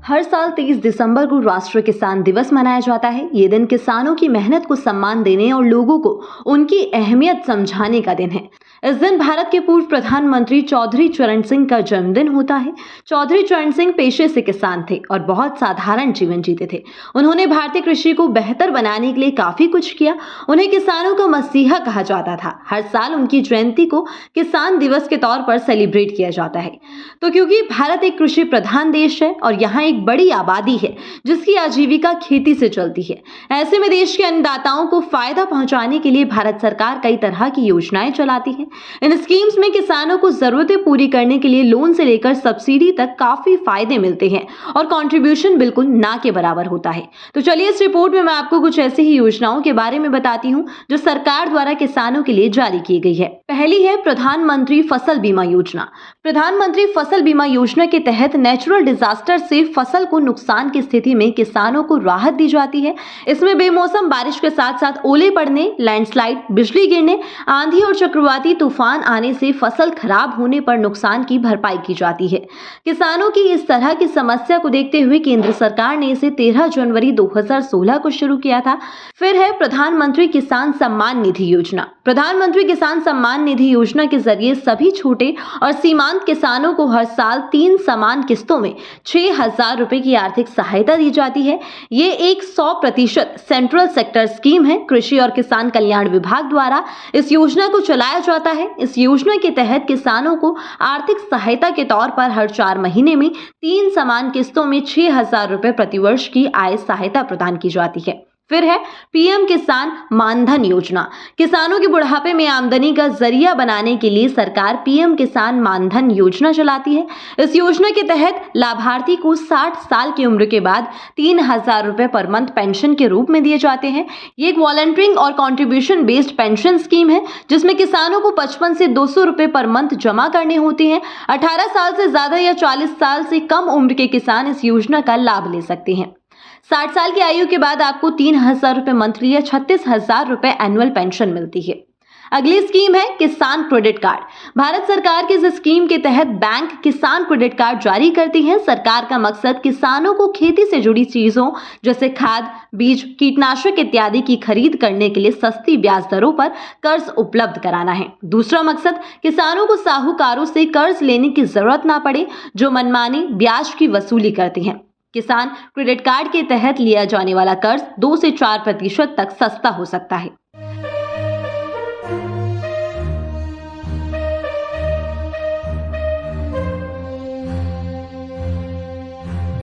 हर साल 30 दिसंबर को राष्ट्रीय किसान दिवस मनाया जाता है। ये दिन किसानों की मेहनत को सम्मान देने और लोगों को उनकी अहमियत समझाने का दिन है। इस दिन भारत के पूर्व प्रधानमंत्री चौधरी चरण सिंह का जन्मदिन होता है। चौधरी चरण सिंह पेशे से किसान थे और बहुत साधारण जीवन जीते थे। उन्होंने भारतीय कृषि को बेहतर बनाने के लिए काफी कुछ किया। उन्हें किसानों का मसीहा कहा जाता था। हर साल उनकी जयंती को किसान दिवस के तौर पर सेलिब्रेट किया जाता है। तो क्योंकि भारत एक कृषि प्रधान देश है और यहाँ एक बड़ी आबादी है जिसकी आजीविका खेती से चलती है, ऐसे में देश के अन्नदाताओं को फायदा पहुंचाने के लिए भारत सरकार कई तरह की योजनाएं चलाती है। इन स्कीम्स में किसानों को जरूरतें पूरी करने के लिए लोन से लेकर सब्सिडी तक काफी फायदे मिलते हैं और कंट्रीब्यूशन बिल्कुल ना के बराबर होता है। तो चलिए इस रिपोर्ट में मैं आपको कुछ ऐसी ही योजनाओं के बारे में बताती हूँ जो सरकार द्वारा किसानों के लिए जारी की गई है। पहली है प्रधानमंत्री फसल बीमा योजना। प्रधानमंत्री फसल बीमा योजना के तहत नेचुरल डिजास्टर से फसल को नुकसान की स्थिति में किसानों को राहत दी जाती है। इसमें बेमौसम बारिश के साथ साथ ओले पड़ने, लैंडस्लाइड, बिजली गिरने, आंधी और चक्रवाती तूफान आने से फसल खराब होने पर नुकसान की भरपाई की जाती है। किसानों की इस तरह की समस्या को देखते हुए केंद्र सरकार ने इसे 13 जनवरी 2016 को शुरू किया था। फिर है प्रधानमंत्री किसान सम्मान निधि योजना। प्रधानमंत्री किसान सम्मान निधि योजना के जरिए सभी छोटे और सीमांत किसानों को हर साल 3 समान किस्तों में 6,000 रुपए की आर्थिक सहायता दी जाती है। ये एक 100% सेंट्रल सेक्टर स्कीम है। कृषि और किसान कल्याण विभाग द्वारा इस योजना को चलाया जाता है। इस योजना के तहत किसानों को आर्थिक सहायता के तौर पर हर 4 महीने में 3 समान किस्तों में 6,000 रुपए प्रतिवर्ष की आय सहायता प्रदान की जाती है। फिर है पीएम किसान मानधन योजना। किसानों के बुढ़ापे में आमदनी का जरिया बनाने के लिए सरकार पीएम किसान मानधन योजना चलाती है। इस योजना के तहत लाभार्थी को 60 साल की उम्र के बाद 3,000 रुपए पर मंथ पेंशन के रूप में दिए जाते हैं। ये एक वॉलंटियरिंग और कंट्रीब्यूशन बेस्ड पेंशन स्कीम है जिसमें किसानों को 55 से 200 रुपए पर मंथ जमा करने होते हैं। 18 साल से ज्यादा या 40 साल से कम उम्र के किसान इस योजना का लाभ ले सकते हैं। 60 साल की आयु के बाद आपको 3,000 रुपए मंथली या 36,000 रुपए एनुअल पेंशन मिलती है। अगली स्कीम है किसान क्रेडिट कार्ड। भारत सरकार की इस स्कीम के तहत बैंक किसान क्रेडिट कार्ड जारी करती है। सरकार का मकसद किसानों को खेती से जुड़ी चीजों जैसे खाद, बीज, कीटनाशक इत्यादि की खरीद करने के लिए सस्ती ब्याज दरों पर कर्ज उपलब्ध कराना है। दूसरा मकसद किसानों को साहूकारों से कर्ज लेने की जरूरत ना पड़े जो मनमानी ब्याज की वसूली करते हैं। किसान क्रेडिट कार्ड के तहत लिया जाने वाला कर्ज 2 से 4% तक सस्ता हो सकता है।